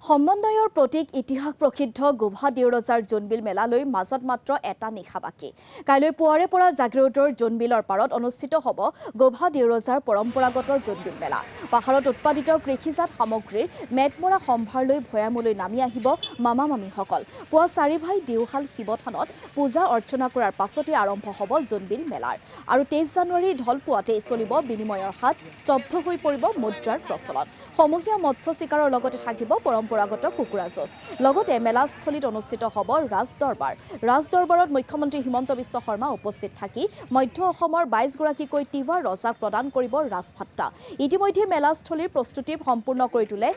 সমন্বয়ৰ প্ৰতীক ইতিহাস প্ৰসিদ্ধ গোভা দেউৰজাৰ জোনবিল মেলালৈ মাজত মাত্ৰ এটা নিশা বাকী। কাইলৈ পুৱাৰে পৰা জাগিৰোডৰ জোনবিলৰ পাৰত অনুষ্ঠিত হ'ব গোভা দেউৰজাৰ পৰম্পৰাগত জোনবিল মেলা। পাহাৰত উৎপাদিত কৃষিজাত সামগ্ৰীৰ মেটমৰা সম্ভাৰ লৈ ভৈয়ামলৈ নামি আহিব মামা মামীসকল। পুৱা 4 ভাই দেওশাল শিৱথানত পূজা অৰ্চনা কৰাৰ পাছতে আৰম্ভ হ'ব জোনবিল মেলাৰ। আৰু 23 জানুৱাৰী ঢলপুৱাতেই চলিব বিনিময়ৰ হাত, স্তব্ধ হৈ পৰিব মুদ্ৰাৰ প্ৰচলন। সমূহীয়া মৎস্য চিকাৰৰ লগতে থাকিব পৰম্পৰাগত কুকুৰা যুঁজ। লগতে মেলাস্থলীত অনুষ্ঠিত হ'ব ৰাজদৰবাৰ। ৰাজদৰবাৰত মুখ্যমন্ত্ৰী হিমন্ত বিশ্ব শৰ্মা উপস্থিত থাকি মধ্য অসমৰ 22 গৰাকীকৈ তিৱা ৰজাক প্ৰদান কৰিব ৰাজভাট্টা। ইতিমধ্যে মেলাস্থলীৰ প্ৰস্তুতি সম্পূৰ্ণ কৰি তোলে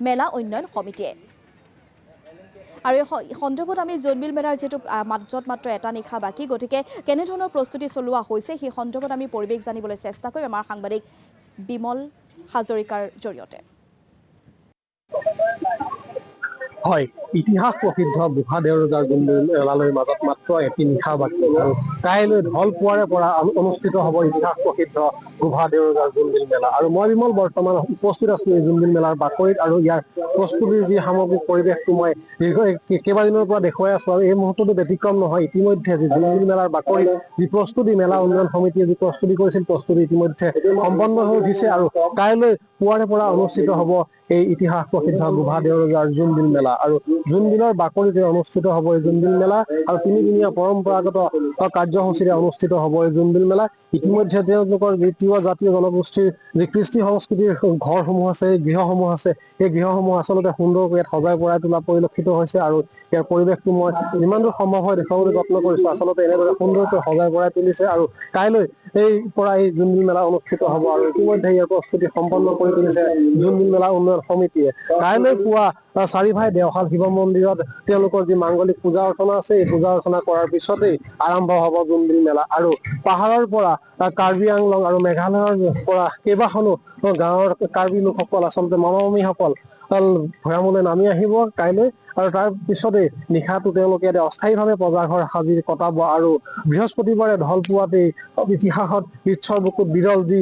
মেলা উন্নয়ন সমিতিয়ে। আৰু এই সন্দৰ্ভত আমি জোনবিল মেলাৰ যেহেতু মাজত মাত্ৰ এটা নিশা বাকী, গতিকে কেনেধৰণৰ প্ৰস্তুতি চলোৱা হৈছে সেই সন্দৰ্ভত আমি পৰিৱেশ জানিবলৈ চেষ্টা কৰিম আমাৰ সাংবাদিক বিমল হাজৰিকাৰ জৰিয়তে। হয়, ইতিহাস প্ৰসিদ্ধ গোভা দেউৰজাৰ জোনবিল মেলালৈ মাজত মাত্ৰ এটি নিশা বাকী। আৰু কাইলৈ ঢলপুৱাৰে পৰা অনুষ্ঠিত হ'ব ইতিহাস প্ৰসিদ্ধ গোভা দেউৰজাৰ জোনবিল মেলা। আৰু মই বিমল বৰ্তমান উপস্থিত আছো এই জোনবিল মেলাৰ বাকৰিত। আৰু ইয়াৰ প্ৰস্তুতিৰ যি সামগ্ৰিক পৰিৱেশটো মই কেইবাদিনৰ পৰা দেখুৱাই আছো। আৰু এই মুহূৰ্তটো ব্যতিক্ৰম নহয়। ইতিমধ্যে যি জোনবিল মেলাৰ বাকৰিত যি প্ৰস্তুতি, মেলা উন্নয়ন সমিতিয়ে যি প্ৰস্তুতি কৰিছিল, প্ৰস্তুতি ইতিমধ্যে সম্পন্ন হৈ উঠিছে। আৰু কাইলৈ পুৱাৰে পৰা অনুষ্ঠিত হ'ব এই ইতিহাস প্ৰসিদ্ধ গোভা দেউৰজাৰ জোনবিল মেলা। আৰু জোনবিলৰ বাকৰিতে অনুষ্ঠিত হ'ব এই জোনবিল মেলা। আৰু তিনিদিনীয়া পৰম্পৰাগত কাৰ্যসূচীৰে অনুষ্ঠিত হ'ব এই জোনবিল মেলা। ইতিমধ্যে তেওঁলোকৰ যি তিৱা জাতীয় জনগোষ্ঠীৰ যি কৃষ্টি সংস্কৃতিৰ ঘৰসমূহ আছে, এই গৃহসমূহ আছে, এই গৃহসমূহ আচলতে সুন্দৰকৈ ইয়াত সজাই পৰাই তোলা পৰিলক্ষিত হৈছে। আৰু ইয়াৰ পৰিৱেশটো মই যিমান দূৰ সম্ভৱ হয় দেখুৱাবলৈ যত্ন কৰিছো। আচলতে এনেদৰে সুন্দৰকৈ সজাই পৰাই তুলিছে। আৰু কাইলৈ এই জোনবিল মেলা অনুষ্ঠিত হ'ব। আৰু ইতিমধ্যে ইয়াৰ প্ৰস্তুতি সম্পন্ন কৰি তুলিছে জোনবিল মেলা উন্নয়ন সমিতিয়ে। কাইলৈ পুৱা 4 ভাই দেওশাল শিৱ মন্দিৰত তেওঁলোকৰ যি মাংগলিক পূজা অৰ্চনা আছে, এই পূজা অৰ্চনা কৰাৰ পিছতেই আৰম্ভ হ'ব জোনবিল মেলা। আৰু পাহাৰৰ পৰা কাৰ্বি আংলং আৰু মেঘালয়ৰ পৰা কেইবাখনো গাঁৱৰ কাৰ্বি লোকসকল, আচলতে মামা মামীসকল ভৈয়ামলৈ নামি আহিব কাইলৈ। আৰু তাৰ পিছতেই নিশাটো তেওঁলোকে অস্থায়ীভাৱে পজাঘৰ সাজি কটাব। আৰু বৃহস্পতিবাৰে ঢলপুৱাতেই ইতিহাসত ঈশ্বৰৰ বুকুত বিৰল যি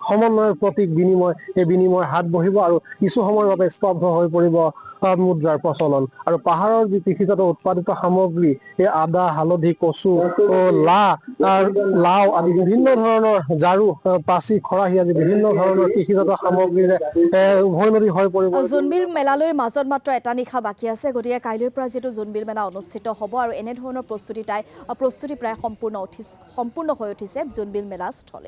সমন্বয়ৰ প্ৰতীক বিনিময়, এই বিনিময়ৰ হাত বহিব। আৰু কিছু সময়ৰ বাবে স্তব্ধ হৈ পৰিব মুদ্ৰাৰ প্ৰচলন। আৰু পাহাৰৰ যি কৃষিজাত উৎপাদিত সামগ্ৰী, এই আদা, হালধি, কচু, লাও আদি বিভিন্ন ধৰণৰ জাৰু, পাচি, খৰাহি আদি বিভিন্ন ধৰণৰ কৃষিজাত সামগ্ৰীৰে উভৈনদী হৈ পৰিব। জোনবিল মেলালৈ মাজত মাত্ৰ এটা নিশা বাকী আছে, গতিকে কাইলৈৰ পৰা যিহেতু জোনবিল মেলা অনুষ্ঠিত হ'ব আৰু এনেধৰণৰ প্ৰস্তুতি প্ৰায় সম্পূৰ্ণ হৈ উঠিছে জোনবিল মেলা স্থলী।